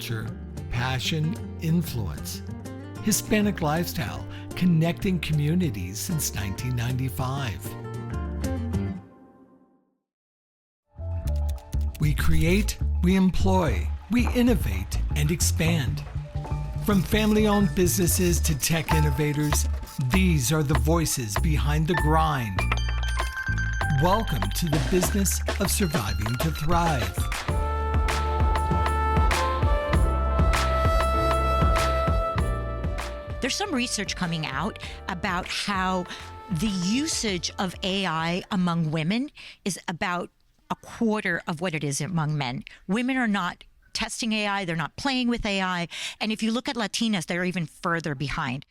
culture, passion, influence. Hispanic Lifestyle, connecting communities since 1995. We create, we employ, we innovate and expand. From family-owned businesses to tech innovators, these are the voices behind the grind. Welcome to the business of surviving to thrive. There's some research coming out about how the usage of AI among women is about a quarter of what it is among men. Women are not testing AI, they're not playing with AI. And if you look at Latinas, they're even further behind.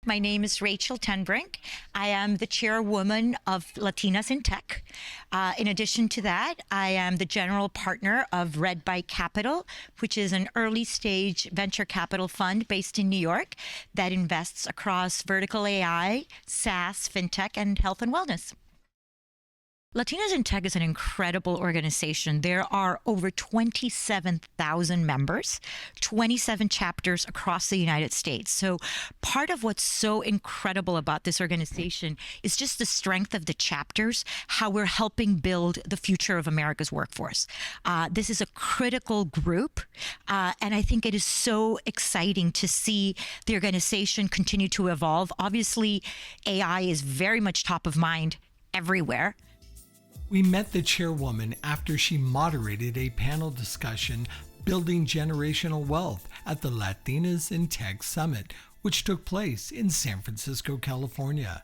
My name is Rachel Brink. I am the chairwoman of Latinas in Tech. In addition to that, I am the general partner of Red Bike Capital, which is an early stage venture capital fund based in New York that invests across vertical AI, SaaS, fintech, and health and wellness. Latinas in Tech is an incredible organization. There are over 27,000 members, 27 chapters across the United States. So part of what's so incredible about this organization is just the strength of the chapters, how we're helping build the future of America's workforce. This is a critical group, and I think it is so exciting to see the organization continue to evolve. Obviously, AI is very much top of mind everywhere. We met the chairwoman after she moderated a panel discussion building generational wealth at the Latinas in Tech Summit, which took place in San Francisco, California.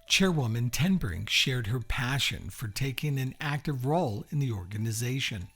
Chairwoman Brink shared her passion for taking an active role in the organization.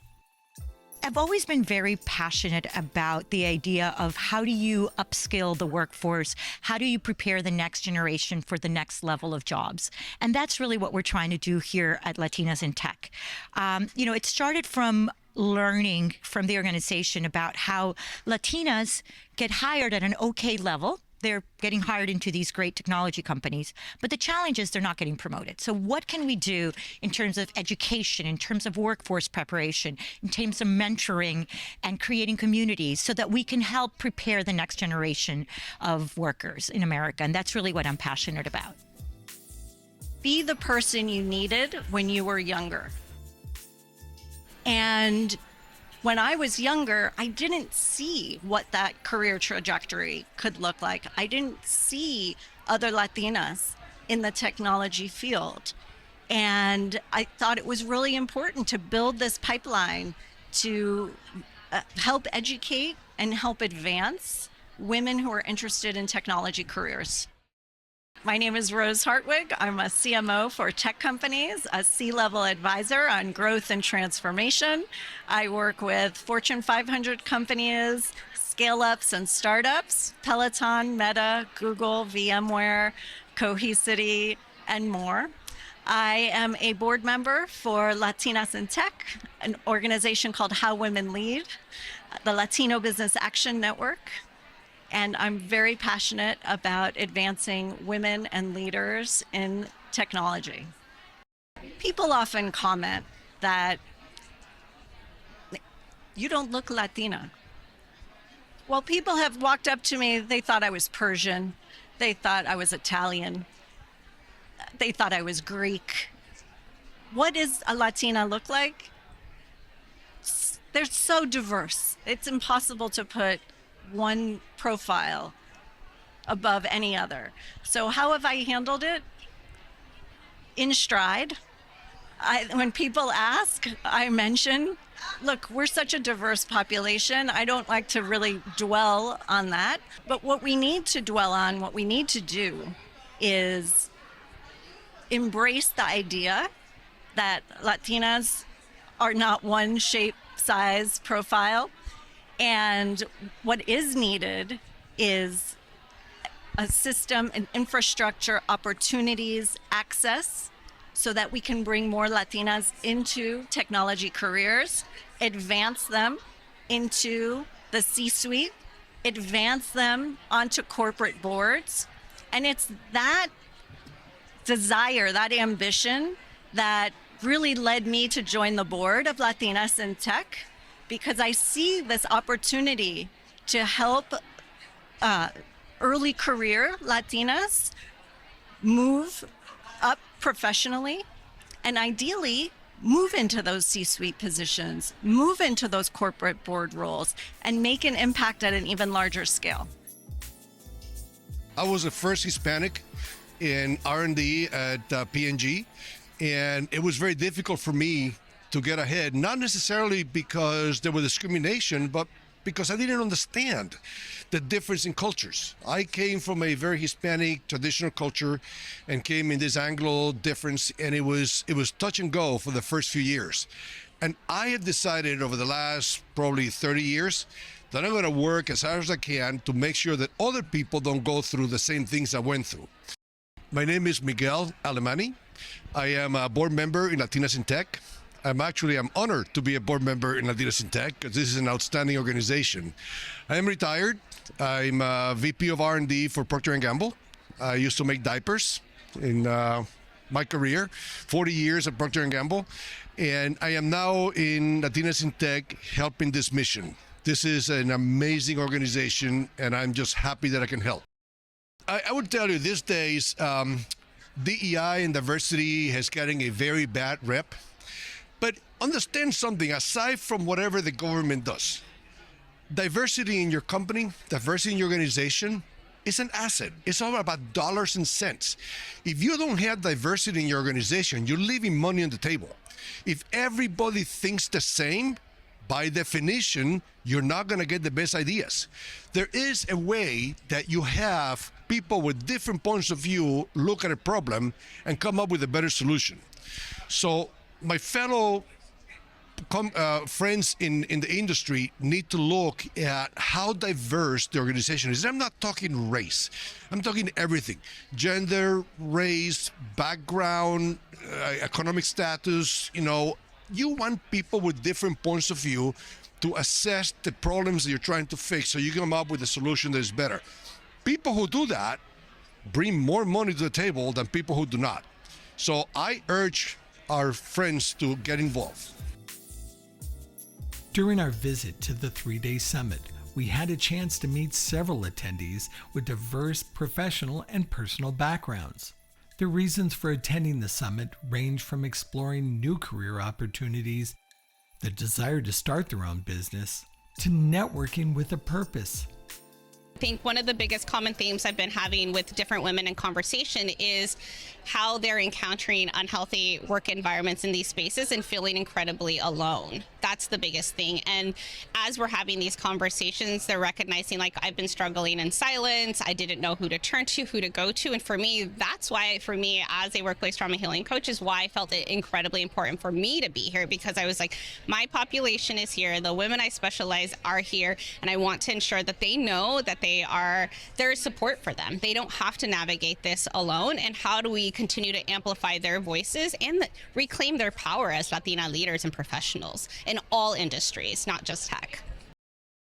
I've always been very passionate about the idea of how do you upskill the workforce? How do you prepare the next generation for the next level of jobs? And that's really what we're trying to do here at Latinas in Tech. It started from learning from the organization about how Latinas get hired at an okay level. They're getting hired into these great technology companies, but the challenge is they're not getting promoted. So what can we do in terms of education, in terms of workforce preparation, in terms of mentoring and creating communities so that we can help prepare the next generation of workers in America? And that's really what I'm passionate about. Be the person you needed when you were younger. And when I was younger, I didn't see what that career trajectory could look like. I didn't see other Latinas in the technology field. And I thought it was really important to build this pipeline to help educate and help advance women who are interested in technology careers. My name is Rose Hartwig. I'm a CMO for tech companies, a C-level advisor on growth and transformation. I work with Fortune 500 companies, scale-ups and startups, Peloton, Meta, Google, VMware, Cohesity, and more. I am a board member for Latinas in Tech, an organization called How Women Lead, the Latino Business Action Network. And I'm very passionate about advancing women and leaders in technology. People often comment that you don't look Latina. Well, people have walked up to me, they thought I was Persian, they thought I was Italian, they thought I was Greek. What does a Latina look like? They're so diverse. It's impossible to put one profile above any other. So how have I handled it? In stride. When people ask, I mention, look, we're such a diverse population. I don't like to really dwell on that. But what we need to dwell on, what we need to do is embrace the idea that Latinas are not one shape, size, profile. And what is needed is a system, an infrastructure, opportunities, access, so that we can bring more Latinas into technology careers, advance them into the C-suite, advance them onto corporate boards. And it's that desire, that ambition that really led me to join the board of Latinas in Tech. because I see this opportunity to help early career Latinas move up professionally and ideally move into those C-suite positions, move into those corporate board roles, and make an impact at an even larger scale. I was the first Hispanic in R&D at P&G, and it was very difficult for me to get ahead, not necessarily because there was discrimination, but because I didn't understand the difference in cultures. I came from a very Hispanic traditional culture and came in this Anglo difference, and it was touch and go for the first few years. And I had decided over the last probably 30 years that I'm going to work as hard as I can to make sure that other people don't go through the same things I went through. My name is Miguel Alemani. I am a board member in Latinas in Tech. I'm honored to be a board member in Latinas in Tech because this is an outstanding organization. I am retired. I'm a VP of R&D for Procter & Gamble. I used to make diapers in my career, 40 years at Procter & Gamble. And I am now in Latinas in Tech helping this mission. This is an amazing organization, and I'm just happy that I can help. I would tell you these days, DEI and diversity is getting a very bad rep. But understand something, aside from whatever the government does, diversity in your company, diversity in your organization is an asset. It's all about dollars and cents. If you don't have diversity in your organization, you're leaving money on the table. If everybody thinks the same, by definition, you're not going to get the best ideas. There is a way that you have people with different points of view look at a problem and come up with a better solution. So my fellow friends in the industry need to look at how diverse the organization is. I'm not talking race. I'm talking everything. Gender, race, background, economic status. You want people with different points of view to assess the problems that you're trying to fix so you come up with a solution that is better. People who do that bring more money to the table than people who do not. So I urge our friends to get involved. During our visit to the 3-day summit, we had a chance to meet several attendees with diverse professional and personal backgrounds. The reasons for attending the summit range from exploring new career opportunities, the desire to start their own business, to networking with a purpose. I think one of the biggest common themes I've been having with different women in conversation is how they're encountering unhealthy work environments in these spaces and feeling incredibly alone. That's the biggest thing. And as we're having these conversations, they're recognizing, like, I've been struggling in silence. I didn't know who to turn to, who to go to. And for me, that's why, for me, as a workplace trauma healing coach, is why I felt it incredibly important for me to be here, because I was like, my population is here. The women I specialize are here. And I want to ensure that they know that there is support for them. They don't have to navigate this alone. And how do we continue to amplify their voices and reclaim their power as Latina leaders and professionals in all industries, not just tech?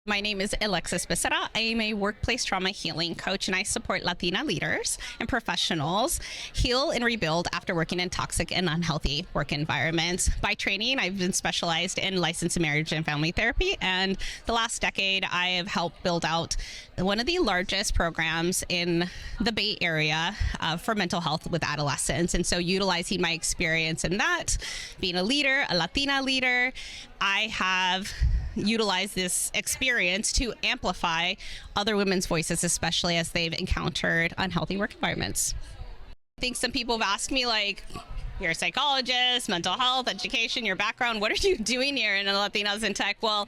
My name is Alexis Becerra. I am a workplace trauma healing coach, and I support Latina leaders and professionals heal and rebuild after working in toxic and unhealthy work environments. By training, I've been specialized in licensed marriage and family therapy, and the last decade, I have helped build out one of the largest programs in the Bay Area for mental health with adolescents. And so utilizing my experience in that, being a leader, a Latina leader, I have utilize this experience to amplify other women's voices, especially as they've encountered unhealthy work environments. I think some people have asked me, like, you're a psychologist, mental health, education, your background, what are you doing here in Latinas in Tech? Well,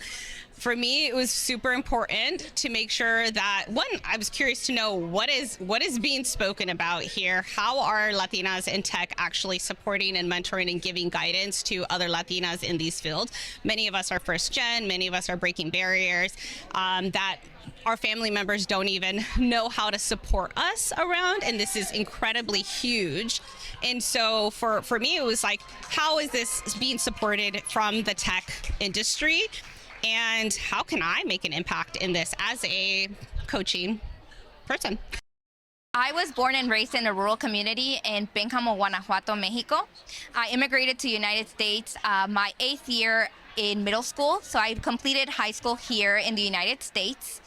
for me, it was super important to make sure that, one, I was curious to know what is being spoken about here. How are Latinas in tech actually supporting and mentoring and giving guidance to other Latinas in these fields? Many of us are first gen, many of us are breaking barriers that our family members don't even know how to support us around, and this is incredibly huge. And so for me, it was like, how is this being supported from the tech industry? And how can I make an impact in this as a coaching person? I was born and raised in a rural community in Pénjamo, Guanajuato, Mexico. I immigrated to the United States my 8th year in middle school, so I completed high school here in the United States.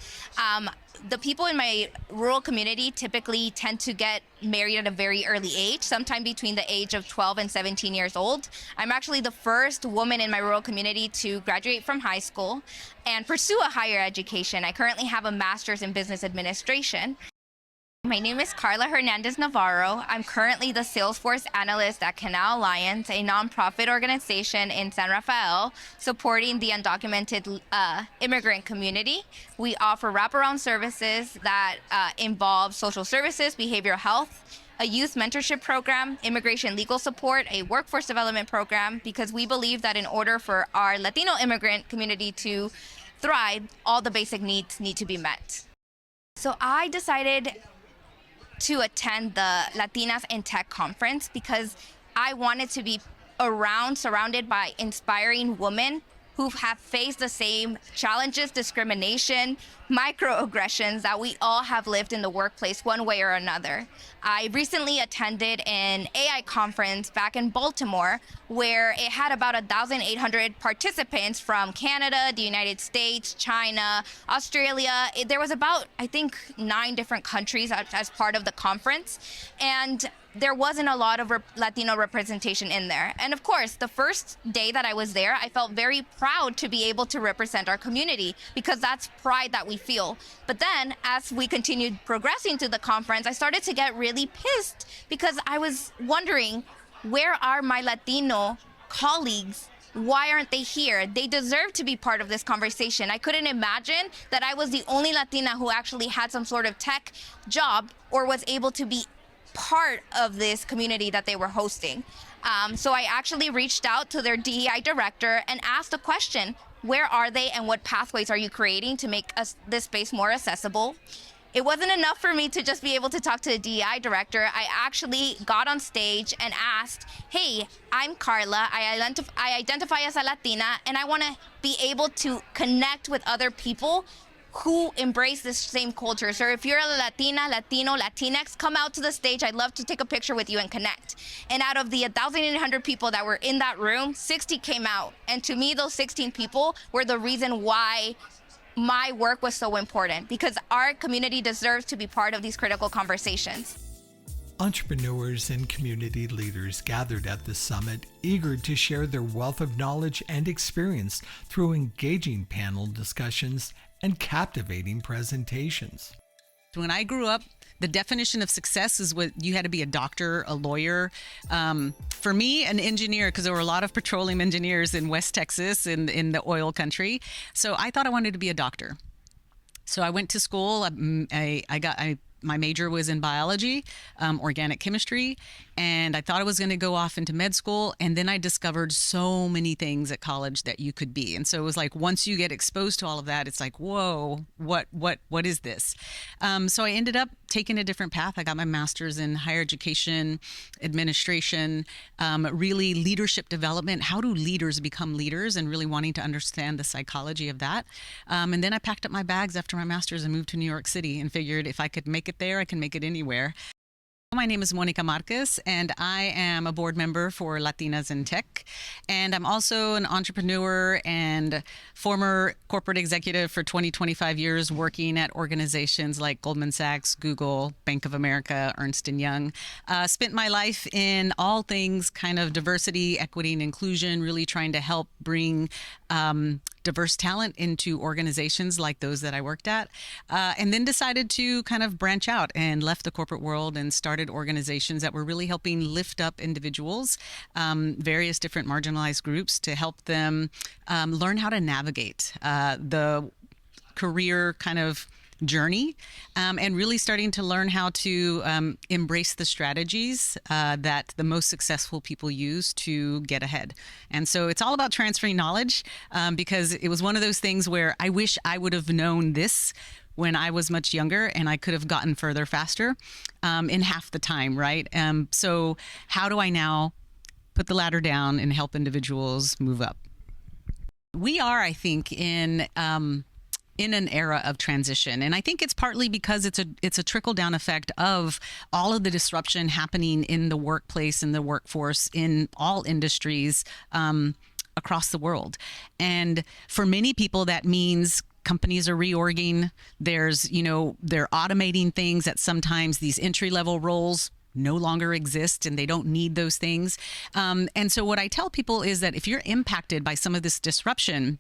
The people in my rural community typically tend to get married at a very early age, sometime between the age of 12 and 17 years old. I'm actually the first woman in my rural community to graduate from high school and pursue a higher education. I currently have a master's in business administration. My name is Carla Hernandez Navarro. I'm currently the Salesforce analyst at Canal Alliance, a nonprofit organization in San Rafael supporting the undocumented immigrant community. We offer wraparound services that involve social services, behavioral health, a youth mentorship program, immigration legal support, a workforce development program, because we believe that in order for our Latino immigrant community to thrive, all the basic needs need to be met. So I decided to attend the Latinas in Tech conference because I wanted to be surrounded by inspiring women who have faced the same challenges, discrimination, microaggressions that we all have lived in the workplace one way or another. I recently attended an AI conference back in Baltimore where it had about 1,800 participants from Canada, the United States, China, Australia. There was about, I think, 9 different countries as part of the conference. And there wasn't a lot of Latino representation in there. And of course, the first day that I was there, I felt very proud to be able to represent our community because that's pride that we feel. But then as we continued progressing to the conference, I started to get really pissed because I was wondering, where are my Latino colleagues? Why aren't they here? They deserve to be part of this conversation. I couldn't imagine that I was the only Latina who actually had some sort of tech job or was able to be part of this community that they were hosting. So I actually reached out to their DEI director and asked the question, where are they and what pathways are you creating to make this space more accessible? It wasn't enough for me to just be able to talk to the DEI director. I actually got on stage and asked, hey, I'm Carla. I identify as a Latina, and I want to be able to connect with other people who embrace this same culture. So if you're a Latina, Latino, Latinx, come out to the stage. I'd love to take a picture with you and connect. And out of the 1,800 people that were in that room, 60 came out. And to me, those 16 people were the reason why my work was so important, because our community deserves to be part of these critical conversations. Entrepreneurs and community leaders gathered at the summit, eager to share their wealth of knowledge and experience through engaging panel discussions and captivating presentations. When I grew up, the definition of success is what you had to be a doctor, a lawyer. For me, an engineer, because there were a lot of petroleum engineers in West Texas in the oil country. So I thought I wanted to be a doctor. So I went to school. My major was in biology, organic chemistry, and I thought I was going to go off into med school. And then I discovered so many things at college that you could be. And so it was like, once you get exposed to all of that, it's like, whoa, what is this? So I ended up taking a different path. I got my master's in higher education, administration, really leadership development. How do leaders become leaders, and really wanting to understand the psychology of that. And then I packed up my bags after my master's and moved to New York City and figured if I could make it there, I can make it anywhere. My name is Monica Marquez, and I am a board member for Latinas in Tech. And I'm also an entrepreneur and former corporate executive for 25 years, working at organizations like Goldman Sachs, Google, Bank of America, Ernst & Young. Spent my life in all things kind of diversity, equity, and inclusion, really trying to help bring diverse talent into organizations like those that I worked at, and then decided to kind of branch out and left the corporate world and started organizations that were really helping lift up individuals, various different marginalized groups, to help them learn how to navigate the career kind of journey, and really starting to learn how to embrace the strategies that the most successful people use to get ahead. And so it's all about transferring knowledge, because it was one of those things where I wish I would have known this when I was much younger, and I could have gotten further faster in half the time, right? So how do I now put the ladder down and help individuals move up? We are, I think, in in an era of transition. And I think it's partly because it's a trickle down effect of all of the disruption happening in the workplace, in the workforce, in all industries across the world. And for many people, that means companies are reorging. There's, they're automating things that sometimes these entry level roles no longer exist and they don't need those things. And so what I tell people is that if you're impacted by some of this disruption,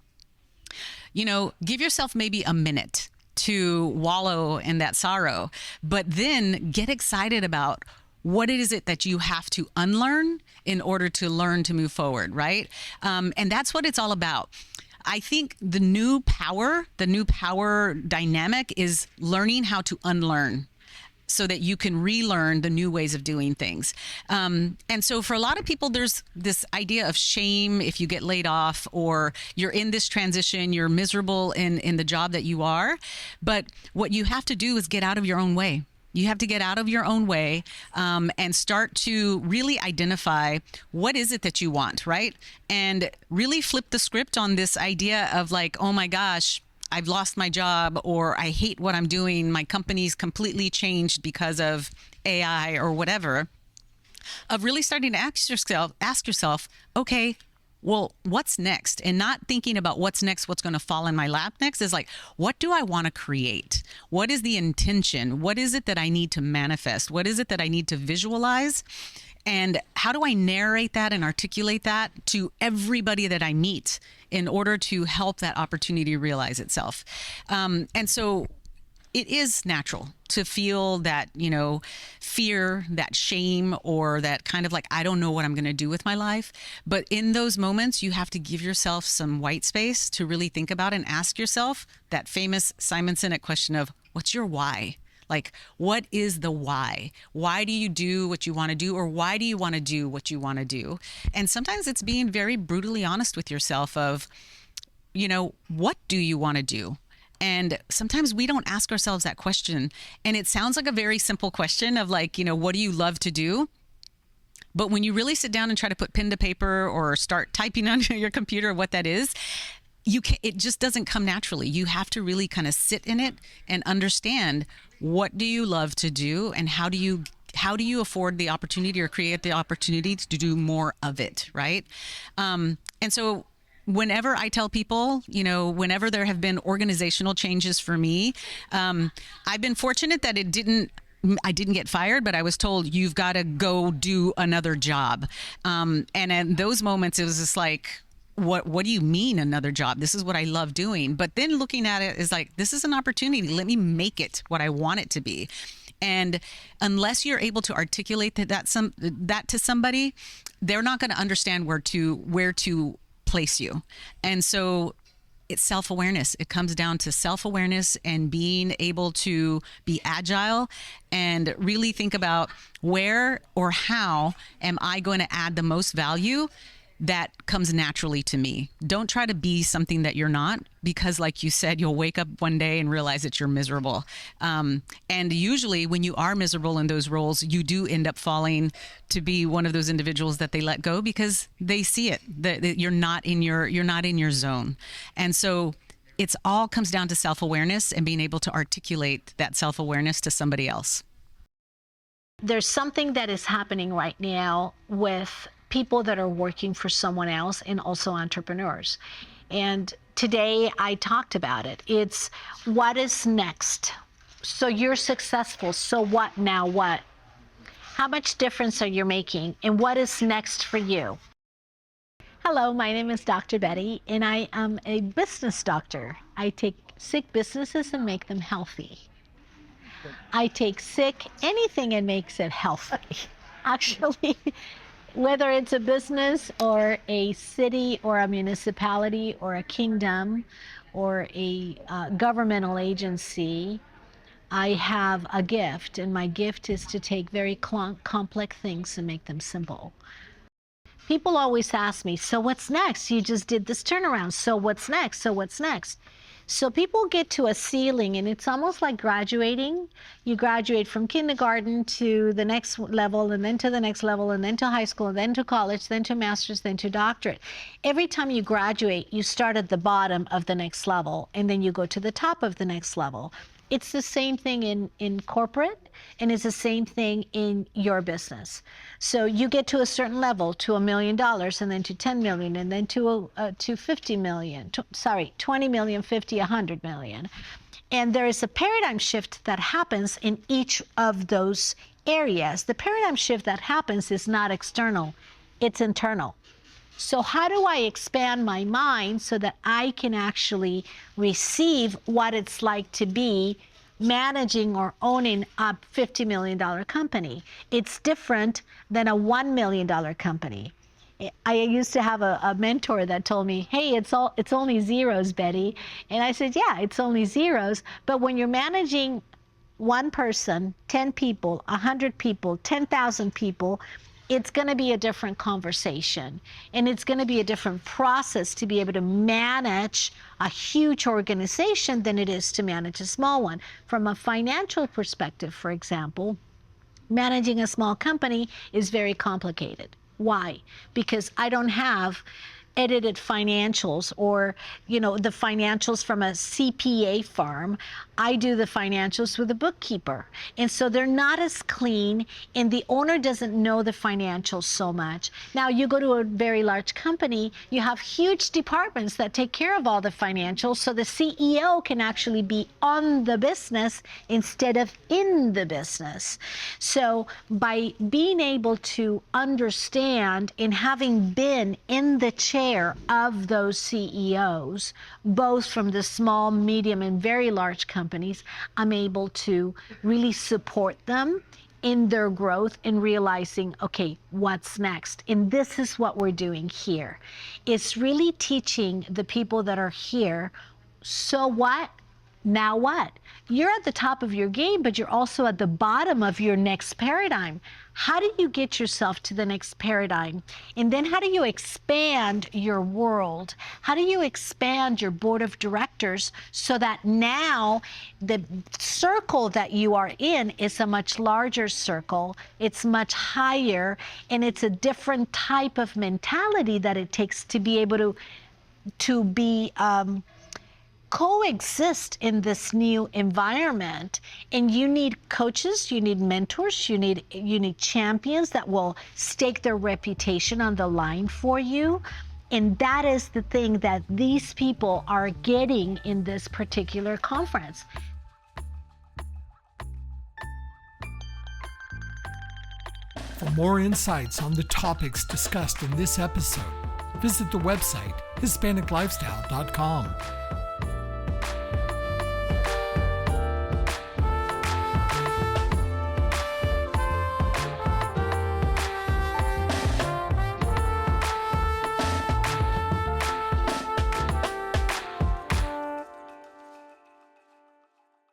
give yourself maybe a minute to wallow in that sorrow, but then get excited about what is it that you have to unlearn in order to learn to move forward, right? And that's what it's all about. I think the new power dynamic is learning how to unlearn so that you can relearn the new ways of doing things. And so for a lot of people, there's this idea of shame if you get laid off or you're in this transition, you're miserable in the job that you are. But what you have to do is get out of your own way. You have to get out of your own way and start to really identify what is it that you want, right? And really flip the script on this idea of like, oh my gosh, I've lost my job, or I hate what I'm doing. My company's completely changed because of AI or whatever. Of really starting to ask yourself, okay, well, what's next? And not thinking about what's next, what's going to fall in my lap next is like, what do I want to create? What is the intention? What is it that I need to manifest? What is it that I need to visualize? And how do I narrate that and articulate that to everybody that I meet in order to help that opportunity realize itself? And so it is natural to feel that, fear, that shame, or that kind of like, I don't know what I'm going to do with my life. But in those moments, you have to give yourself some white space to really think about and ask yourself that famous Simon Sinek question of, what's your why? Like, what is the why? Why do you do what you want to do, or why do you want to do what you want to do? And sometimes it's being very brutally honest with yourself of, what do you want to do? And sometimes we don't ask ourselves that question. And it sounds like a very simple question of like, what do you love to do? But when you really sit down and try to put pen to paper or start typing on your computer what that is, it just doesn't come naturally. You have to really kind of sit in it and understand, what do you love to do, and how do you afford the opportunity or create the opportunity to do more of it, right? And so whenever I tell people, whenever there have been organizational changes for me, I've been fortunate that I didn't get fired, but I was told, you've got to go do another job. And in those moments, it was just like, what do you mean another job? This is what I love doing. But then looking at it is like, this is an opportunity. Let me make it what I want it to be. And unless you're able to articulate that to somebody, they're not going to understand where to place you. And so it's self-awareness. It comes down to self-awareness and being able to be agile and really think about where or how am I going to add the most value that comes naturally to me. Don't try to be something that you're not, because like you said, you'll wake up one day and realize that you're miserable. And usually when you are miserable in those roles, you do end up falling to be one of those individuals that they let go because they see it, that you're not in your zone. And so it's all comes down to self-awareness and being able to articulate that self-awareness to somebody else. There's something that is happening right now with people that are working for someone else and also entrepreneurs. And today I talked about it. It's what is next? So you're successful. So what now? What? How much difference are you making? And what is next for you? Hello, my name is Dr. Betty, and I am a business doctor. I take sick businesses and make them healthy. I take sick anything and makes it healthy. Actually, whether it's a business or a city or a municipality or a kingdom or a governmental agency, I have a gift, and my gift is to take very complex things and make them simple. People always ask me, so what's next? You just did this turnaround, so what's next? So what's next? So people get to a ceiling, and it's almost like graduating. You graduate from kindergarten to the next level, and then to the next level, and then to high school, and then to college, then to master's, then to doctorate. Every time you graduate, you start at the bottom of the next level, and then you go to the top of the next level. It's the same thing in corporate, and it's the same thing in your business. So you get to a certain level, to $1 million, and then to 10 million, and then to 50 million, 20 million, 50, 100 million. And there is a paradigm shift that happens in each of those areas. The paradigm shift that happens is not external, it's internal. So how do I expand my mind so that I can actually receive what it's like to be managing or owning a $50 million company? It's different than a $1 million company. I used to have a mentor that told me, hey, it's only zeros, Betty. And I said, yeah, it's only zeros. But when you're managing one person, 10 people, 100 people, 10,000 people, it's going to be a different conversation, and it's going to be a different process to be able to manage a huge organization than it is to manage a small one. From a financial perspective, for example, managing a small company is very complicated. Why? Because I don't have edited financials or, the financials from a CPA firm. I do the financials with a bookkeeper. And so they're not as clean, and the owner doesn't know the financials so much. Now you go to a very large company, you have huge departments that take care of all the financials, so the CEO can actually be on the business instead of in the business. So by being able to understand and having been in the chair of those CEOs, both from the small, medium, and very large companies, I'm able to really support them in their growth and realizing, okay, what's next? And this is what we're doing here. It's really teaching the people that are here, so what? Now what? You're at the top of your game, but you're also at the bottom of your next paradigm. How do you get yourself to the next paradigm? And then how do you expand your world? How do you expand your board of directors so that now the circle that you are in is a much larger circle, it's much higher, and it's a different type of mentality that it takes to be able to be coexist in this new environment. And you need coaches, you need mentors, you need champions that will stake their reputation on the line for you. And that is the thing that these people are getting in this particular conference. For more insights on the topics discussed in this episode, visit the website HispanicLifestyle.com.